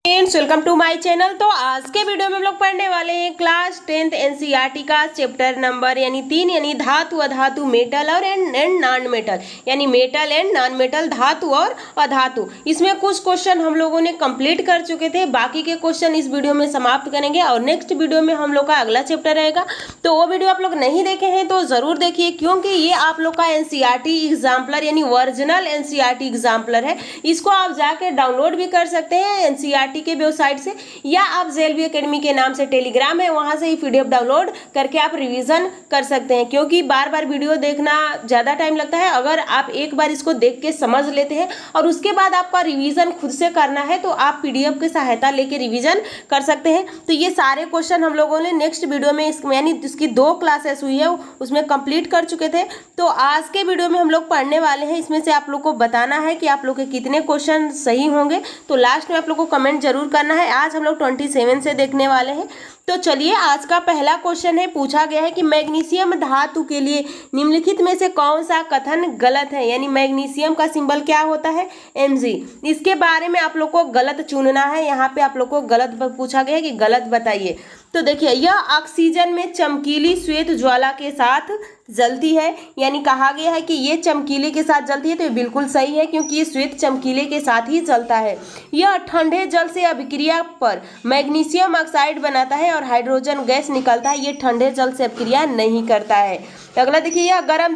Friends, welcome to my channel. तो आज के वीडियो में हम लोग पढ़ने वाले हैं क्लास 10th एनसीईआरटी का चैप्टर नंबर यानी 3 यानी धातु अधातु मेटल और एंड नॉन मेटल यानी मेटल एंड नॉन मेटल धातु और अधातु। इसमें कुछ क्वेश्चन हम लोगों ने कंप्लीट कर चुके थे, बाकी के क्वेश्चन इस वीडियो में समाप्त करेंगे और नेक्स्ट वीडियो में हम लोग का अगला चैप्टर रहेगा। तो वो वीडियो आप लोग नहीं देखे हैं तो जरूर देखिए, क्योंकि ये आप लोग का एनसीईआरटी एग्जाम्पलर यानी ओरिजिनल एनसीईआरटी एग्जाम्पलर है। इसको आप जाके डाउनलोड भी कर सकते हैं एनसीईआरटी के वेबसाइट से, या आप जेएलवी एकेडमी के नाम से टेलीग्राम है, वहां से ही पीडीएफ डाउनलोड करके आप रिवीजन कर सकते हैं। क्योंकि बार बार वीडियो देखना ज़्यादा टाइम लगता है। अगर आप एक बार इसको देख के समझ लेते हैं और उसके बाद आपका रिवीजन खुद से करना है तो आप पीडीएफ की सहायता लेके रिवीजन कर सकते हैं। तो ये सारे क्वेश्चन हम लोगों ने नेक्स्ट वीडियो में यानी इसकी 2 क्लासेस हुई है उसमें कंप्लीट कर चुके थे। तो आज के वीडियो में हम लोग पढ़ने वाले हैं, इसमें से आप लोग को बताना है कि आप लोग के कितने क्वेश्चन सही होंगे। तो लास्ट में आप लोग को कमेंट जरूर करना है। आज हम लोग 27 से देखने वाले हैं। तो चलिए, आज का पहला क्वेश्चन है, पूछा गया है कि मैग्नीशियम धातु के लिए निम्नलिखित में से कौन सा कथन गलत है। यानी मैग्नीशियम का सिंबल क्या होता है, Mg। इसके बारे में आप लोग को गलत चुनना है। यहाँ पे आप लोग को गलत पूछा गया है कि गलत बताइए। तो देखिए, यह ऑक्सीजन में चमकीली श्वेत ज्वाला के साथ जलती है। यानी कहा गया है कि ये चमकीले के साथ जलती है, तो ये बिल्कुल सही है क्योंकि ये श्वेत चमकीले के साथ ही जलता है। यह ठंडे जल से अभिक्रिया पर मैग्नीशियम ऑक्साइड बनाता है और हाइड्रोजन गैस निकलता है। ये ठंडे जल से अभिक्रिया नहीं करता है। अगला देखिए, यह गर्म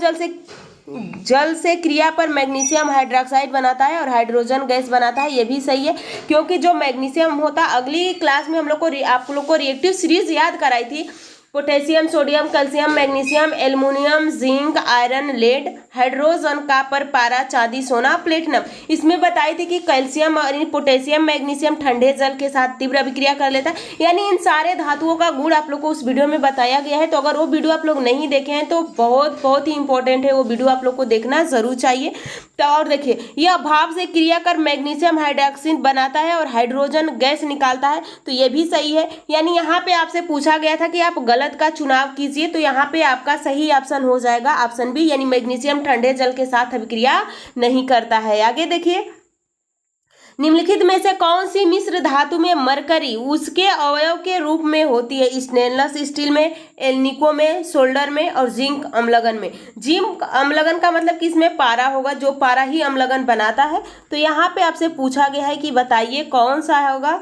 जल से क्रिया पर मैग्नीशियम हाइड्रोक्साइड बनाता है और हाइड्रोजन गैस बनाता है। ये भी सही है क्योंकि जो मैग्नीशियम होता है, अगली क्लास में हम लोग को आप लोग को रिएक्टिव सीरीज याद कराई थी, potassium, sodium, calcium, magnesium, aluminium, zinc, iron, lead, hydrogen, copper, पारा, चांदी, सोना, प्लेटिनम। इसमें बताई थी कि कैल्शियम और पोटेशियम, मैग्नीशियम ठंडे जल के साथ तीव्र अभिक्रिया कर लेता है। यानी इन सारे धातुओं का गुण आप लोग को उस वीडियो में बताया गया है। तो अगर वो वीडियो आप लोग नहीं देखे हैं तो बहुत ही इंपॉर्टेंट है, वो वीडियो आप लोग को देखना जरूर चाहिए। तो और देखिए, यह भाप से क्रिया कर मैग्नीशियम हाइड्रोक्साइड बनाता है और हाइड्रोजन गैस निकालता है। तो ये भी सही है। यानी यहाँ पे आपसे पूछा गया था कि आप गलत का चुनाव कीजिए, तो यहाँ पे आपका सही ऑप्शन हो जाएगा ऑप्शन बी, यानी मैग्नीशियम ठंडे जल के साथ अभिक्रिया नहीं करता है। आगे देखिए, निम्नलिखित में से कौन सी मिश्र धातु में मरकरी उसके अवयव के रूप में होती है। स्टेनलेस स्टील में, एल्निको में, सोल्डर में और जिंक अम्लगन में। जिंक अम्लगन का मतलब कि इसमें पारा होगा, जो पारा ही अम्लगन बनाता है। तो यहाँ पे आपसे पूछा गया है कि बताइए कौन सा होगा।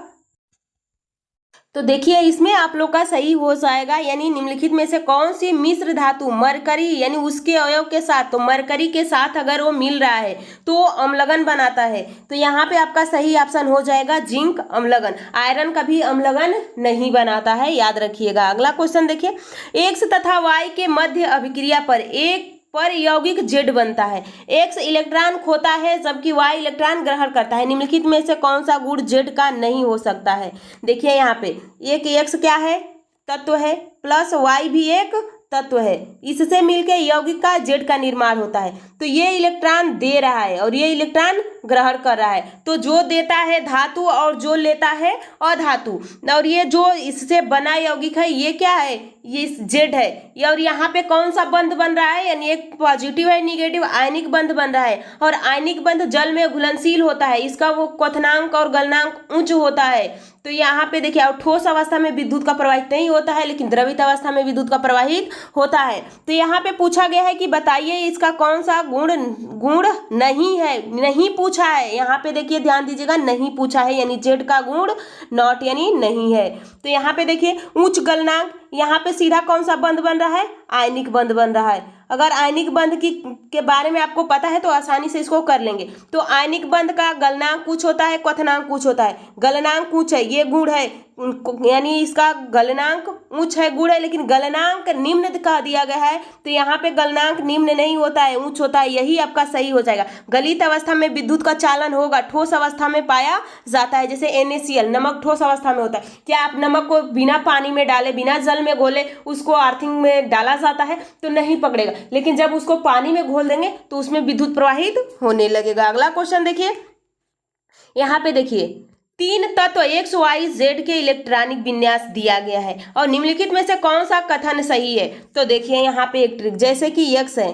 तो देखिए, इसमें आप लोग का सही हो जाएगा, यानी निम्नलिखित में से कौन सी मिश्र धातु मरकरी यानी उसके अवयव के साथ, तो मरकरी के साथ अगर वो मिल रहा है तो अम्लगन बनाता है। तो यहाँ पे आपका सही ऑप्शन हो जाएगा जिंक अम्लगन। आयरन कभी अम्लगन नहीं बनाता है, याद रखिएगा। अगला क्वेश्चन देखिए, एक्स तथा वाई के मध्य अभिक्रिया पर एक पर यौगिक जेड बनता है। एक्स इलेक्ट्रॉन खोता है जबकि वाई इलेक्ट्रॉन ग्रहण करता है। निम्नलिखित में से कौन सा गुण जेड का नहीं हो सकता है। देखिए, यहाँ पे एक एक्स क्या है, तत्व है, प्लस वाई भी एक तत्व है। इससे मिलकर यौगिक का जेड का निर्माण होता है। तो ये इलेक्ट्रॉन दे रहा है और ये इलेक्ट्रॉन ग्रहण कर रहा है। तो जो देता है धातु और जो लेता है अधातु। और ये जो इससे बना यौगिक है ये क्या है, ये जेड है। और यहाँ पे कौन सा बंध बन रहा है, यानी एक पॉजिटिव है निगेटिव आयनिक बंध बन रहा है। और आयनिक बंध जल में घुलनशील होता है, इसका वो क्वथनांक और गलनांक उच्च होता है। तो यहाँ पे देखिए, और ठोस अवस्था में विद्युत का प्रवाहित नहीं होता है, लेकिन द्रवित अवस्था में विद्युत का प्रवाहित होता है। तो यहाँ पे पूछा गया है कि बताइए इसका कौन सा गुण नहीं है, नहीं पूछा है। यहाँ पे देखिए, ध्यान दीजिएगा, नहीं पूछा है, यानी जेड का गुण नॉट यानी नहीं है। तो यहाँ पे देखिए, उच्च गलनांक, यहाँ पे सीधा कौन सा बंध बन रहा है, आयनिक बंध बन रहा है। अगर आयनिक बंध के बारे में आपको पता है तो आसानी से इसको कर लेंगे। तो आयनिक बंध का गलनांक कुछ होता है, क्वथनांक कुछ होता है। गलनांक कुछ है, ये गुण है, यानी इसका गलनांक उच्च है, गुण है, लेकिन गलनांक निम्न कह दिया गया है। तो यहाँ पे गलनांक निम्न नहीं होता है, उच्च होता है। यही आपका सही हो जाएगा। गलित अवस्था में विद्युत का चालन होगा, ठोस अवस्था में पाया जाता है। जैसे NaCl, नमक ठोस अवस्था में होता है। क्या आप नमक को बिना पानी में डाले, बिना जल में घोले उसको अर्थिंग में डाला जाता है तो नहीं पकड़ेगा, लेकिन जब उसको पानी में घोल देंगे तो उसमें विद्युत प्रवाहित होने लगेगा। अगला क्वेश्चन देखिए, यहाँ पे देखिए, 3 तत्व एक्स वाई जेड के इलेक्ट्रॉनिक विन्यास दिया गया है और निम्नलिखित में से कौन सा कथन सही है। तो देखिए, यहाँ पे एक ट्रिक, जैसे कि एक्स है,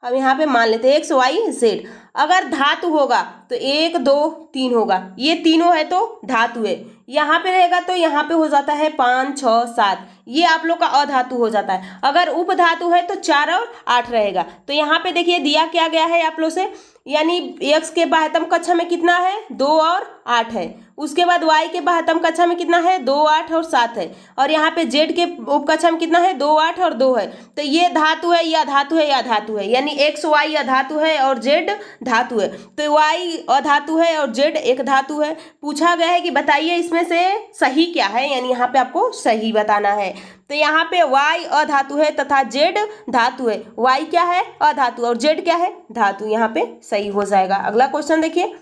हम यहाँ पे मान लेते हैं एक्स वाई जेड। अगर धातु होगा तो 1 2 3 होगा, ये तीनों है तो धातु है। यहाँ पे रहेगा तो यहाँ पे हो जाता है 5 6 7, ये आप लोग का अधातु हो जाता है। अगर उपधातु है तो 4 और 8 रहेगा। तो यहाँ पे देखिए दिया क्या गया है आप लोग से, यानी x के बाह्यतम कक्षा में कितना है 2 और 8 है। उसके बाद y के बाह्यतम कक्षा में कितना है 2 8 और 7 है। और यहाँ पे z के उपकक्षा में कितना है 2 8 और 2 है। तो ये धातु है या धातु है या धातु है, यानी x y अधातु है और z धातु है। तो y अधातु है और z एक धातु है। पूछा गया है कि बताइए इसमें से सही क्या है, यानी यहाँ पे आपको सही बताना है। तो यहाँ पे y अधातु है तथा z धातु है। y क्या है अधातु और z क्या है धातु, यहाँ पे सही हो जाएगा। अगला क्वेश्चन देखिए,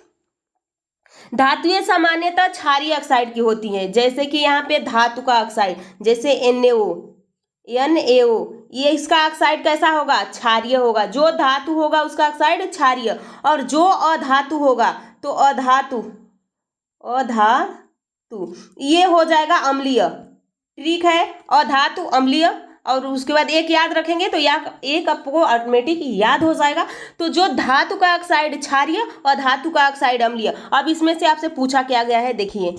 धातुएं सामान्यतः क्षारीय ऑक्साइड की होती हैं। जैसे कि यहाँ पे धातु का ऑक्साइड जैसे NaO, ये इसका ऑक्साइड कैसा होगा क्षारीय होगा। जो धातु होगा उसका ऑक्साइड क्षारीय, और जो अधातु होगा तो अधातु ये हो जाएगा अम्लीय। ठीक है, अधातु अम्लीय। और उसके बाद एक याद रखेंगे तो एक आपको ऑटोमेटिक याद हो जाएगा। तो जो धातु का ऑक्साइड क्षारीय और धातु का ऑक्साइड अम्लीय। अब इसमें से आपसे पूछा क्या गया है, देखिए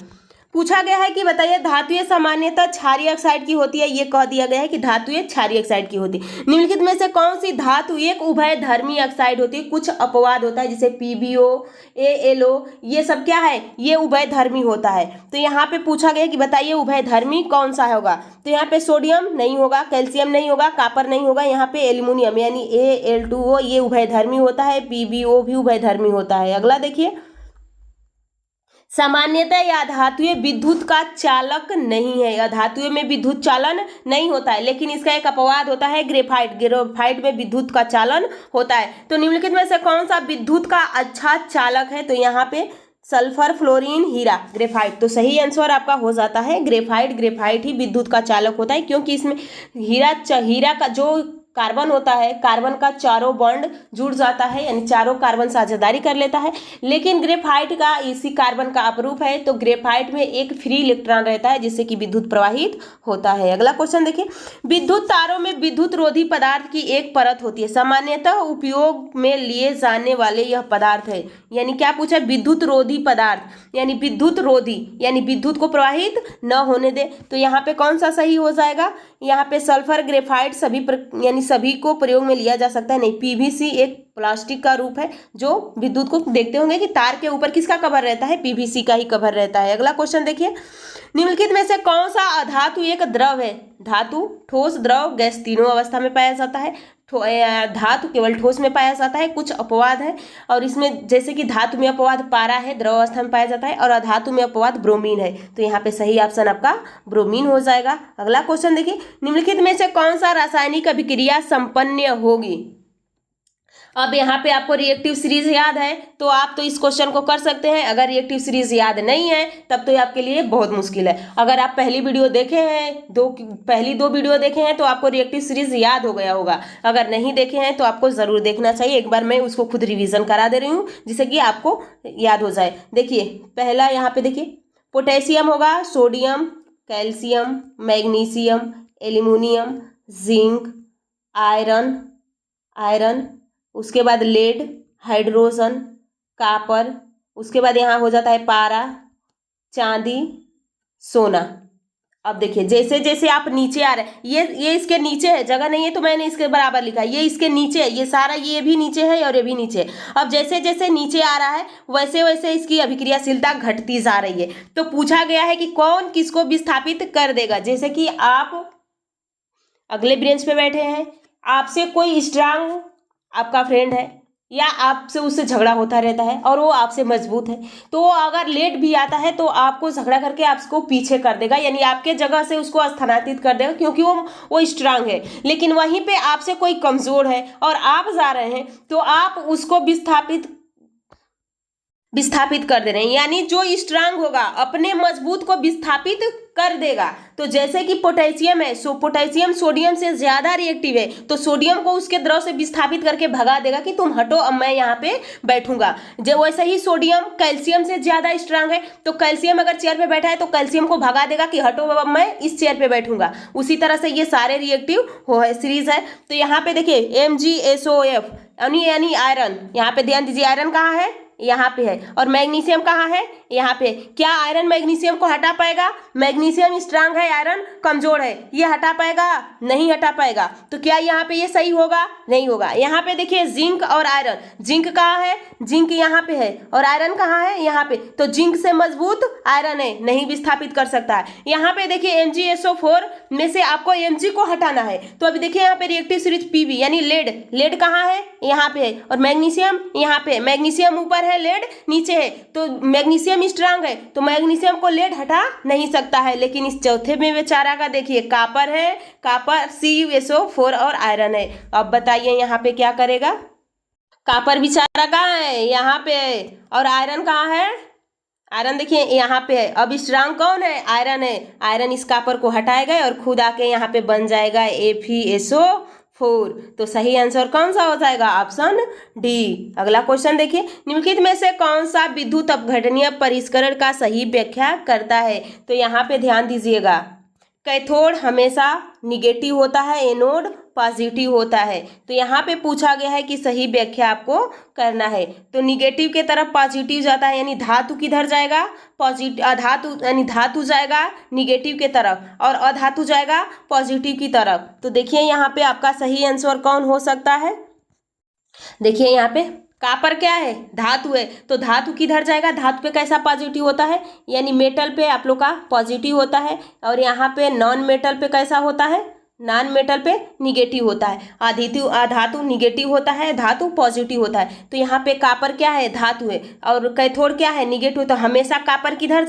पूछा गया है कि बताइए धातुएं सामान्यतः क्षारीय ऑक्साइड की होती है। ये कह दिया गया है कि धातुएं क्षारीय ऑक्साइड की होती है। निम्नलिखित में से कौन सी धातु एक उभयधर्मी ऑक्साइड होती है। कुछ अपवाद होता है जैसे PbO AlO, ये सब क्या है ये उभयधर्मी होता है। तो यहाँ पे पूछा गया कि बताइए उभयधर्मी कौन सा होगा। तो यहाँ पे सोडियम नहीं होगा, कैल्शियम नहीं होगा, कॉपर नहीं होगा। यहाँ पे एल्युमिनियम यानी Al2O ये उभयधर्मी होता है, PbO भी उभयधर्मी होता है। अगला देखिए, सामान्यतः यह धातुएं विद्युत का चालक नहीं है। यह धातुएं में विद्युत चालन नहीं होता है, लेकिन इसका एक अपवाद होता है ग्रेफाइट में विद्युत का चालन होता है। तो निम्नलिखित में से कौन सा विद्युत का अच्छा चालक है। तो यहाँ पे सल्फर फ्लोरीन हीरा ग्रेफाइट। तो सही आंसर आपका हो जाता है ग्रेफाइट ही विद्युत का चालक होता है, क्योंकि इसमें हीरा का जो कार्बन होता है, कार्बन का चारों बॉन्ड जुड़ जाता है, यानी चारों कार्बन साझेदारी कर लेता है। लेकिन ग्रेफाइट का इसी कार्बन का अपरूप है, तो ग्रेफाइट में एक फ्री इलेक्ट्रॉन रहता है जिससे कि विद्युत प्रवाहित होता है। अगला क्वेश्चन देखिए, विद्युत तारों में विद्युत रोधी पदार्थ की एक परत होती है। सामान्यतः उपयोग में लिए जाने वाले यह पदार्थ है, यानी क्या पूछा विद्युत रोधी पदार्थ, यानी विद्युत रोधी यानी विद्युत को प्रवाहित न होने दे। तो यहाँ पे कौन सा सही हो जाएगा, यहाँ पे सल्फर ग्रेफाइट यानी सभी को प्रयोग में लिया जा सकता है नहीं। PVC एक प्लास्टिक का रूप है जो विद्युत को देखते होंगे कि तार के ऊपर किसका कवर रहता है, PVC का ही कवर रहता है। अगला क्वेश्चन देखिए, निम्नलिखित में से कौन सा अधातु एक द्रव है। धातु ठोस द्रव गैस तीनों अवस्था में पाया जाता है। धातु केवल ठोस में पाया जाता है। कुछ अपवाद है, और इसमें जैसे कि धातु में अपवाद पारा है, द्रव अवस्था में पाया जाता है, और अधातु में अपवाद ब्रोमीन है। तो यहाँ पे सही ऑप्शन आपका ब्रोमीन हो जाएगा। अगला क्वेश्चन देखिए, निम्नलिखित में से कौन सा रासायनिक अभिक्रिया संपन्न होगी। अब यहाँ पे आपको रिएक्टिव सीरीज याद है तो आप तो इस क्वेश्चन को कर सकते हैं। अगर रिएक्टिव सीरीज याद नहीं है तब तो ये आपके लिए बहुत मुश्किल है। अगर आप पहली वीडियो देखे हैं, पहली दो वीडियो देखे हैं तो आपको रिएक्टिव सीरीज याद हो गया होगा। अगर नहीं देखे हैं तो आपको ज़रूर देखना चाहिए। एक बार मैं उसको खुद रिवीजन करा दे रही हूँ जिससे कि आपको याद हो जाए। देखिए पहला यहाँ पे देखिए, पोटेशियम होगा, sodium, calcium, magnesium, aluminium, zinc, iron, उसके बाद लेड, हाइड्रोजन, कॉपर, उसके बाद यहाँ हो जाता है पारा, चांदी, सोना। अब देखिए जैसे जैसे आप नीचे आ रहे हैं, ये इसके नीचे है, जगह नहीं है तो मैंने इसके बराबर लिखा है। ये इसके नीचे है, ये सारा ये भी नीचे है और ये भी नीचे है। अब जैसे जैसे नीचे आ रहा है वैसे वैसे इसकी अभिक्रियाशीलता घटती जा रही है। तो पूछा गया है कि कौन किसको विस्थापित कर देगा। जैसे कि आप अगले ब्रेंच पे बैठे हैं, आपसे कोई स्ट्रांग आपका फ्रेंड है या आपसे उससे झगड़ा होता रहता है और वो आपसे मजबूत है, तो वो अगर लेट भी आता है तो आपको झगड़ा करके आपको पीछे कर देगा, यानी आपके जगह से उसको स्थानांतरित कर देगा क्योंकि वो स्ट्रांग है। लेकिन वहीं पे आपसे कोई कमज़ोर है और आप जा रहे हैं तो आप उसको विस्थापित कर दे रहे हैं, यानी जो स्ट्रांग होगा अपने मजबूत को विस्थापित कर देगा। तो जैसे कि पोटेशियम है, पोटेशियम सोडियम से ज़्यादा रिएक्टिव है, तो सोडियम को उसके द्रव से विस्थापित करके भगा देगा कि तुम हटो, अब मैं यहाँ पे बैठूंगा। जब वैसे ही सोडियम कैल्शियम से ज़्यादा स्ट्रांग है, तो कैल्शियम अगर चेयर पे बैठा है तो कैल्शियम को भगा देगा कि हटो, अब मैं इस चेयर पे बैठूंगा। उसी तरह से ये सारे रिएक्टिव सीरीज है। तो यहाँ पे देखिए MgSOF यानी आयरन, यहाँ पे ध्यान दीजिए आयरन कहाँ है, यहाँ पे है, और मैग्नीशियम कहाँ है, यहाँ पे। क्या आयरन मैग्नीशियम को हटा पाएगा? मैग्नीशियम स्ट्रांग है, आयरन कमजोर है, ये हटा पाएगा? नहीं हटा पाएगा। तो क्या यहाँ पे ये सही होगा? नहीं होगा। यहाँ पे देखिए जिंक और आयरन, जिंक कहाँ है, जिंक यहाँ पे है, और आयरन कहाँ है, यहाँ पे। तो जिंक से मजबूत आयरन है, नहीं विस्थापित कर सकता है। यहाँ पे देखिए MgSO4 में से आपको Mg को हटाना है, तो अभी देखिए यहाँ पे रिएक्टिव सीरीज Pb यानी लेड, लेड कहाँ है, यहाँ पे है, और मैग्नीशियम यहाँ पे, मैग्नीशियम ऊपर है, लेड नीचे है। तो मैग्नीशियम स्ट्रांग है, तो मैग्नीशियम को लेड हटा नहीं सकता है। लेकिन इस चौथे में बेचारा का देखिए कापर है, कापर CuSO4 और आयरन है। अब बताइए यहाँ पे क्या करेगा? कापर बेचारा कहाँ है, यहाँ पे है, और आयरन कहाँ है, आयरन देखिए यहाँ पे है। अब स्ट्रांग कौन है, आयरन है। आयरन इस कापर को हटाएगा और खुद आके यहाँ पे बन जाएगा FeSO4। तो सही आंसर कौन सा हो जाएगा? Option D. अगला क्वेश्चन देखिए, निम्नलिखित में से कौन सा विद्युत अपघटनीय परिष्करण का सही व्याख्या करता है? तो यहाँ पे ध्यान दीजिएगा, कैथोड हमेशा निगेटिव होता है, एनोड पॉजिटिव होता है। तो यहाँ पे पूछा गया है कि सही व्याख्या आपको करना है। तो निगेटिव के तरफ पॉजिटिव जाता है, यानी धातु किधर जाएगा, पॉजिटिव। अधातु यानी धातु जाएगा निगेटिव के तरफ, और अधातु जाएगा पॉजिटिव की तरफ। तो देखिए यहाँ पे आपका सही आंसर कौन हो सकता है? देखिए यहाँ पे कापर क्या है, धातु है, तो धातु किधर जाएगा, धातु पे कैसा पॉजिटिव होता है, यानी मेटल पे आप लोग का पॉजिटिव होता है, और यहाँ पे नॉन मेटल पे कैसा होता है, नॉन मेटल पे निगेटिव होता है। धातु निगेटिव होता है, धातु पॉजिटिव होता है। तो यहाँ पे कापर क्या है, धातु है, और कैथोड क्या है, निगेटिव। तो हमेशा कापर किधर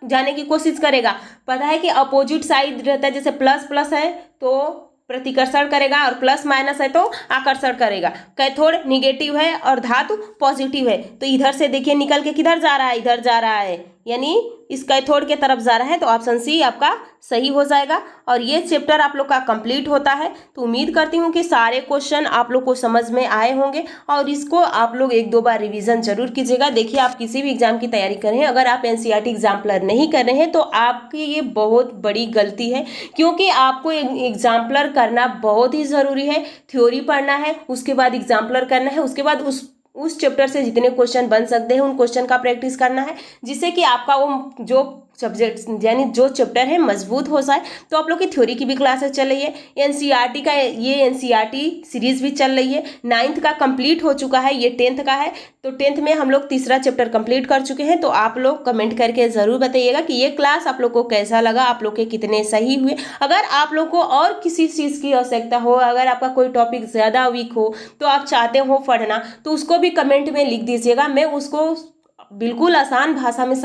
जाने की कोशिश करेगा, पता है कि अपोजिट साइड रहता है। जैसे प्लस प्लस है तो प्रतिकर्षण करेगा, और प्लस माइनस है तो आकर्षण करेगा। कैथोड निगेटिव है और धातु पॉजिटिव है, तो इधर से देखिए निकल के किधर जा रहा है, इधर जा रहा है, यानी इस कैथोड के तरफ जा रहा है। तो ऑप्शन सी आपका सही हो जाएगा। और ये चैप्टर आप लोग का कंप्लीट होता है। तो उम्मीद करती हूँ कि सारे क्वेश्चन आप लोग को समझ में आए होंगे, और इसको आप लोग 1-2 बार रिवीजन जरूर कीजिएगा। देखिए आप किसी भी एग्जाम की तैयारी कर रहे हैं, अगर आप NCERT एग्जाम्पलर नहीं कर रहे हैं तो आपकी ये बहुत बड़ी गलती है, क्योंकि आपको एग्जाम्पलर करना बहुत ही ज़रूरी है। थ्योरी पढ़ना है, उसके बाद एग्जाम्पलर करना है, उसके बाद उस चैप्टर से जितने क्वेश्चन बन सकते हैं उन क्वेश्चन का प्रैक्टिस करना है, जिससे कि आपका वो जो सब्जेक्ट यानी जो चैप्टर है मजबूत हो जाए। तो आप लोग की थ्योरी की भी क्लासेस चल रही है, NCERT का ये NCERT सीरीज भी चल रही है। 9th का कंप्लीट हो चुका है, ये 10th का है। तो 10th में हम लोग तीसरा चैप्टर कंप्लीट कर चुके हैं। तो आप लोग कमेंट करके ज़रूर बताइएगा कि ये क्लास आप लोग को कैसा लगा, आप लोग के कितने सही हुए। अगर आप लोग को और किसी चीज़ की आवश्यकता हो, अगर आपका कोई टॉपिक ज़्यादा वीक हो, तो आप चाहते हो पढ़ना, तो उसको भी कमेंट में लिख दीजिएगा। मैं उसको बिल्कुल आसान भाषा में